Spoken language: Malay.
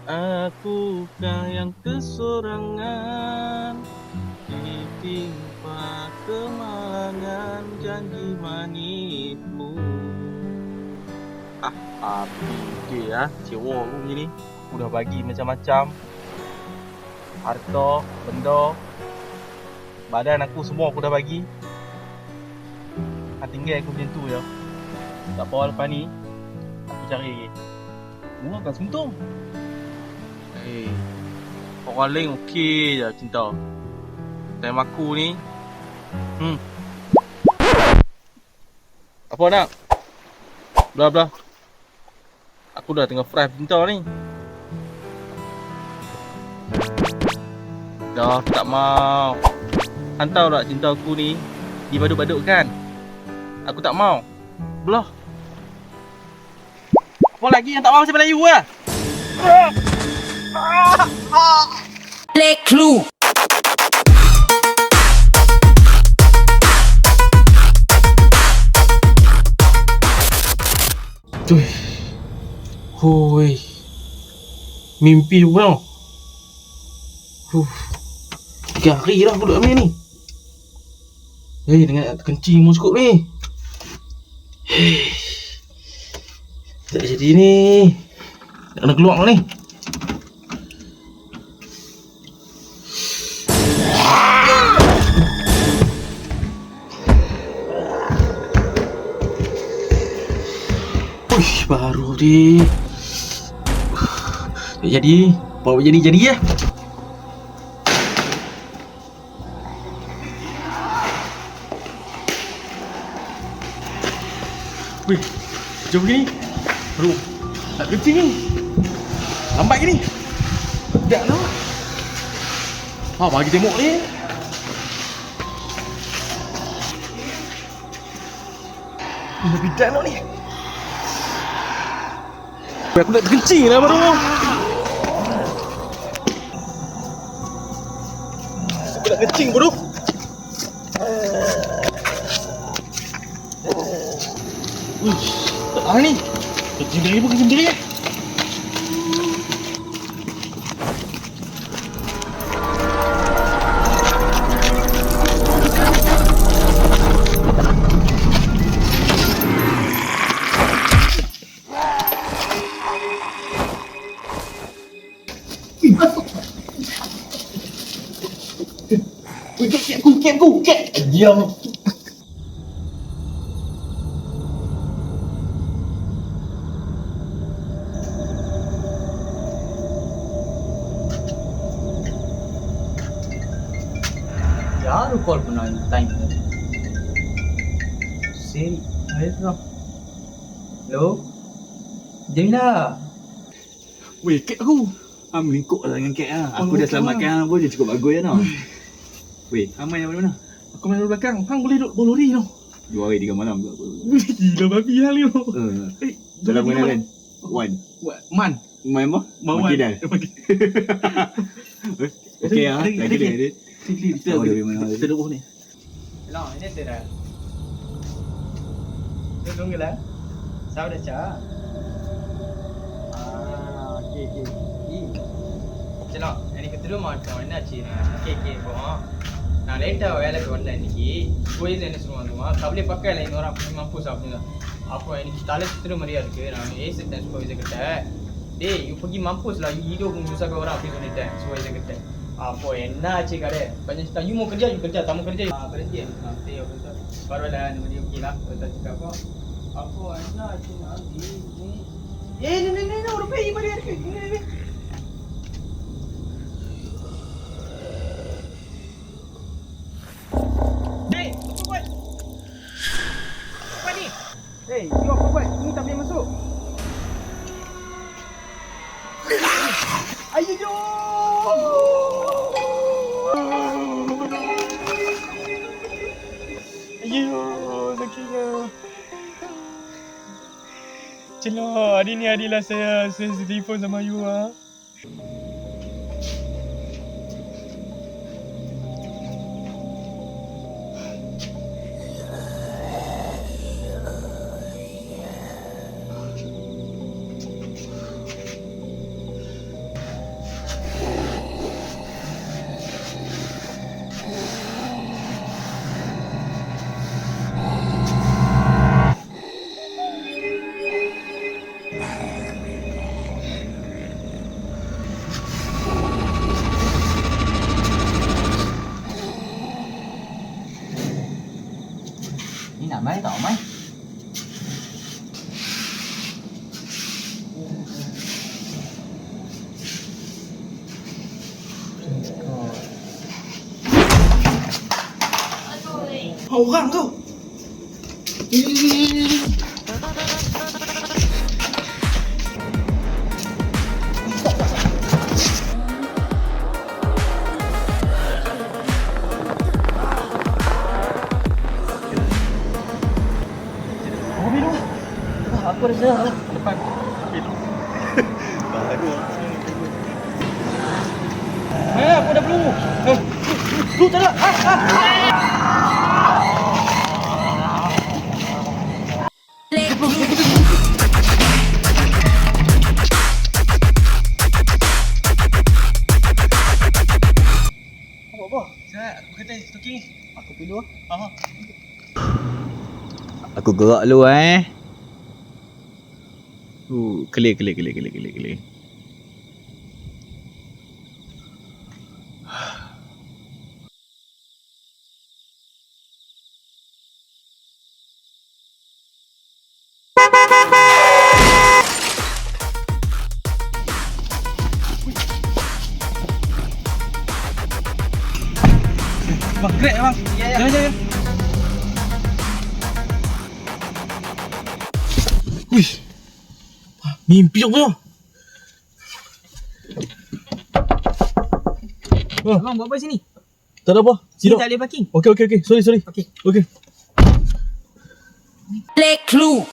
Akukah yang kesorangan, ditimpa kemalangan janji manismu. Habis dia cewa aku ni. Aku dah bagi macam-macam harta, benda, badan aku semua aku dah bagi. Tinggal aku macam tu je. Tak apa lepas ni aku cari lagi. Gua akan sentuh. Orang lain okey je cinta. Time aku ni apa nak? Belah. Aku dah tengah fresh cinta ni. Dah aku tak mau. Hantar tak cinta aku ni dibaduk-badukkan. Aku tak mau. Belah. Apa lagi yang tak mau macam Melayu lah? Play clue. Tuh. Hoi. Mimpi aku tau. 3 hari dah aku duduk ni. Dengan kencing mu cukup ni. Tak jadi ni. Tak kena keluar ni. Uish, baru ni. Tak jadi. Apa jadi ya. Weh, jom gini. Bro, nak kencing ni. Lambat gini. Tak lah. Bagi tengok ni. Lebih dah nak ni. Aku nak terkencing lah baru. Aku nak kencing baru. Ni kencing diri pun kencing diri. Kek aku. Diam. யாரு கால் பண்ணா இந்த டைம்? சரி, அழுத்தலாம். Hello? Jamila. Weh, kek aku. Melingkup lah dengan kek lah. Aku dah selamatkan pun dia cukup bagus tau. Weh, Amai yang mana? Aku main belakang. Hang boleh duduk bawah lori tau. 2 hari 3 malam pula. Gila babi hal ni. Dalam pengenalan Wan. Man. Main apa? Makin dah. Okey lah. Lagi dia. Kita duduk ni. எல்லாம் என்ன தெரியல. தூங்கல? சாப்பிடுச்சா? ஓகே. செல்லம், எனக்கு திரும்ப மாட்டோம். என்னாச்சு? கேக்கு இப்போ நான் லேட்டாக வேலைக்கு வந்தேன் இன்னைக்கு. கோயில் என்ன சொல்லுவாங்கம்மா கவலை பக்கம் இல்லை இன்னொரு அப்படிமா பூ சாப்பிடுங்க. அப்புறம் எனக்கு தலை சுத்துற மாதிரியா இருக்கு. நான் ஏசிட்டேன் சுவைக்கிட்ட. டேய் இப்போக்கி மம்பூஸ்ல ஈடோ முசாக்க வர அப்படின்னு சொல்லிட்டேன் சுவைக்கிட்ட. அப்போ என்ன ஆச்சு கடை கொஞ்சம் you mau kerja kamu kerja nanti பரவாயில்ல இந்த மாதிரி ஓகேலாம் தச்சுக்கப்போ அப்போ என்ன ஆச்சு ஒரு பேய் மாதிரியா இருக்கு. Hey, apa buat? Apa ni? Hey, you apa buat? Ini tak boleh masuk. Ayyo! Sakitnya. Celak, hari ni harilah saya telefon sama you ah. Orang kau. Aku dah siap. Depan. Baru. Aku dah blue. Blue tak ada. Black Clue. Apa? Saya aku kata stalking. Aku pilih ah. Aku gerak dulu clear. Bang, grab bang. Ya. Jangan. Wih. Mimpi aku tu. Abang buat apa sini? Tak ada apa. Sini tak boleh parking. Okey. Sorry. Okey. Okey. Black Clue.